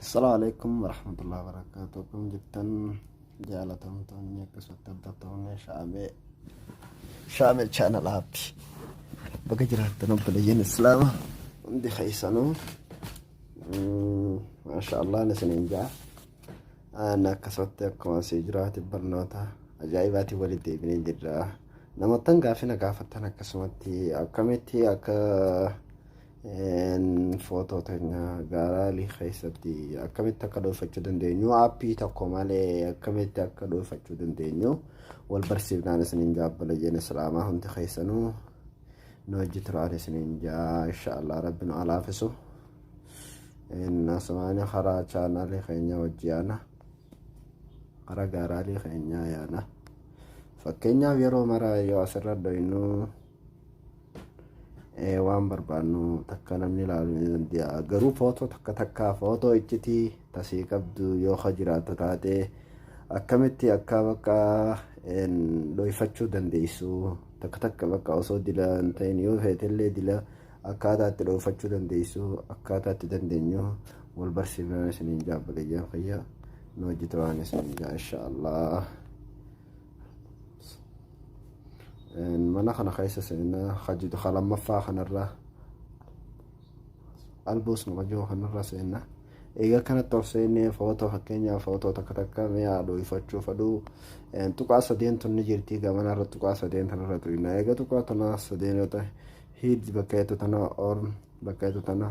السلام عليكم ورحمة الله وبركاته. كم جبتن جالتهم توني كسوت تبتوني شامل channel هابي بقى جرات تنبل جين السلامة عندي خيسانو ما شاء الله نسنين جا أنا كسوت كما سيجرات برنوتا أجايباتي ولدي بنين جرا نمطن قافنا قافتنا كسمتي أكمتي أكا footoo teenya gaaraalii keessatti akkamitti akka dhuunfachuu dandeenyu aappii tokko malee akkamitti akka dhuunfachuu dandeenyu wal barsiifnaan isiniin jaabbala jeen islaamaa hundi keessanuu nu hojii turaan isiniin jaa inshaallah rabbi nu alaafisu nasmaani karaa chaanaalii keenya wajjiyaana karaa gaaraalii keenya yaana fakkeenyaaf yeroo maraa yoo asirra dhoynu waan barbaannu takka namni ilaalu ni danda'a garuu footoo takka footoo iccitii tasii qabdu yoo jiraattu taate akkamitti akka bakka dhoofachuu dandeessu takka bakka osoo dila hin ta'in yoo feetellee dila akkaataatti dhoofachuu dandeessu akkaataatti dandeenyu wal barsiifnaan isiniin jaabbale jeen fayyaa nu hojii turaan isiniin jaa inshaallah. mana kana keessa seenaa hajidu halammaffaa kanarra albuus nu wajjoo kanarra seenaa eega kanatti ol seennee footoo fakkeenyaaf footoo takka mi'a dhoofachuu faduu tuqaa sadeen tunni jirti gamanarra tuqaa sadeen tanarra tuyna eega tuqaa tana sadeen yoo ta'e hiid bakkeetu tana orm bakkeetu tana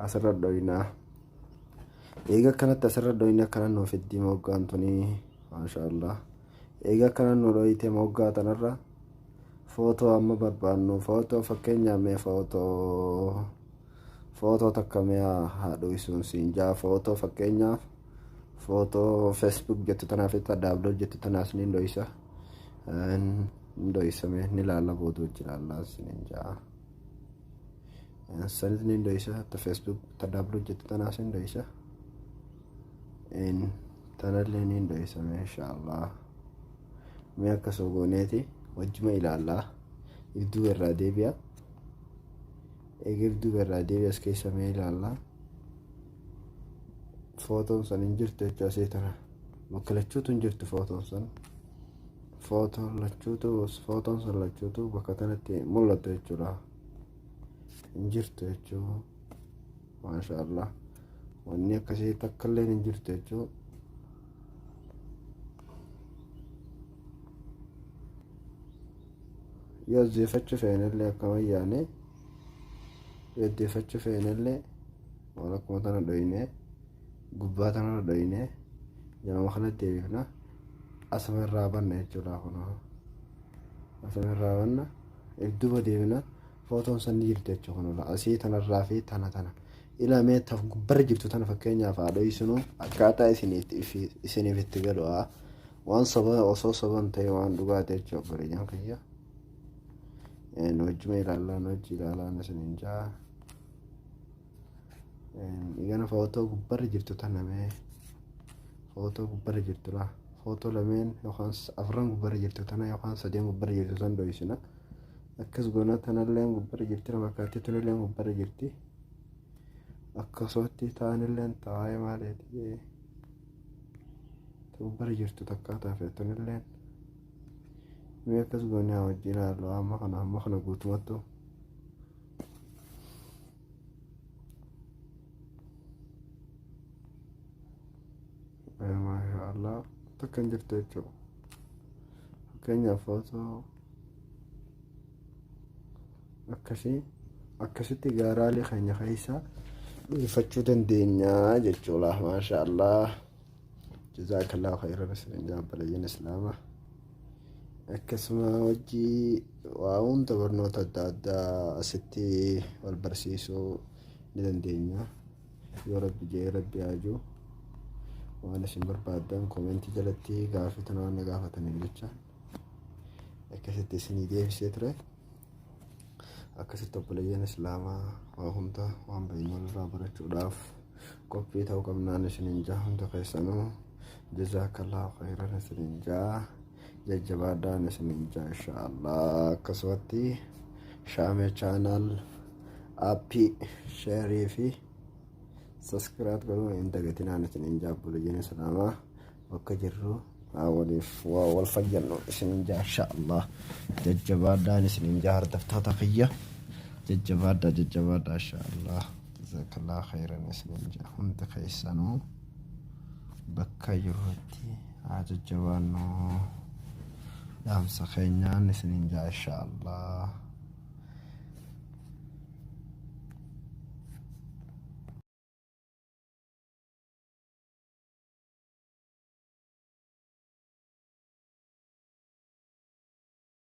asirra dhoyna eega kanatti asirra dhoyna kana nuuf iddii moggaan tunii maashaallah eega kana nu dhoyite moggaa tanarra footoo amma barbaannu footoo fakkeenyaaf mee footoo takka mi'a haadhu isuun siin jaa footoo fakkeenyaaf footoo facebook jettu tanaaf itti daabdoo jettu tanaas ni ndoysame ni laala boodu wajji laallaa siin jaa sanis ni ndoysa ta facebook ta daabdoo jettu tanaas ni ndoysa tanallee ni ndoysame inshaallah mee akka sogooneeti wajjuma ilaalaa ibduu irraa deebi'a eega ibduu irraa deebi'a as keessa mee ilaalaa footoon san hin jirtu jechuudha asii tana bakka lachuutu hin jirtu footoon san footoon san lachuutu bakka tanatti mul'atu jechuudha hin jirtu jechuudha maashaallah wanni akkasii takkallee hin jirtu jechuudha. yoo zeeffachuu feenillee akkama yaane yoo deeffachuu feenillee waan akkuma tana dhoyne gubbaa tana dhoyne jamama kana deebifna asuma irraa banna jechuudha kun asuma irraa banna duuba deebina footoon san jirtu jechuudha asii tanarraa fi tana ilamee taf gubbarra jirtu tana fakkeenyaaf haadha isinu akkaataa isiniif itti galu waan soba osoo soban ta'e waan dhugaate jechuudha bareedan kiyya wajjuma ilaalaa wajji ilaalaa nasiniin jaa igana footoo gubbarra jirtu tanamee footoo gubbarra jirtu la footoo lameen yookaan afran gubbarra jirtu tana yookaan sadeen gubbarra jirtu san dhoysina akkas goona tanalleen gubbarra jirti namakkaatti tunilleen gubbarra jirti akkasumatti taanilleen taa'ee maaleeti gubbarra jirtu takkaa taafee tunilleen mee akkas goone wajji ilaallu amma kana guutumattu maashaallah takka hin jirtu jechuudha fakkeenyaaf footoo akkasitti gaaraalee keenya keessa dhuunfachuu dandeenya jechuudha maashaallah jazaakallahu khayran isiniin jaabbala jeen islaama akkasuma wajji waa hunda barnoota adda addaa asitti wal barsiisuu ni dandeenya yoo rabbi jee rabbi haaju waan isin barbaadan koomentii jalatti gaafatan waan gaafataniif jecha akkasitti isinii deebisee ture akkasitti obboleeyyan islaamaa waa hunda waan beeknu irraa barachuudhaaf qophii ta'uu qabnaan isiniin jaa hunda keessanuu jazaakallahu khayran isiniin jaa jajjabaadhaan isiniin jaa inshaallah akkasumatti shaamee chaanaal aappii sheerii fi subscribe godhuun hin dagatinaa isiniin jaa obboleeyyan islaamaa bakka jirru waliif wal fayyannu isiniin jaa insha Allah. Jajjabaadhaan isiniin jaa hordoftoota kiyya jajjabaadhaa insha Allah. Jazakallahu khairan isiniin jaa hundi keessanuu bakka jirrutti jajjabaannu dhaamsa keenyaan isiniin jaa insha Allah.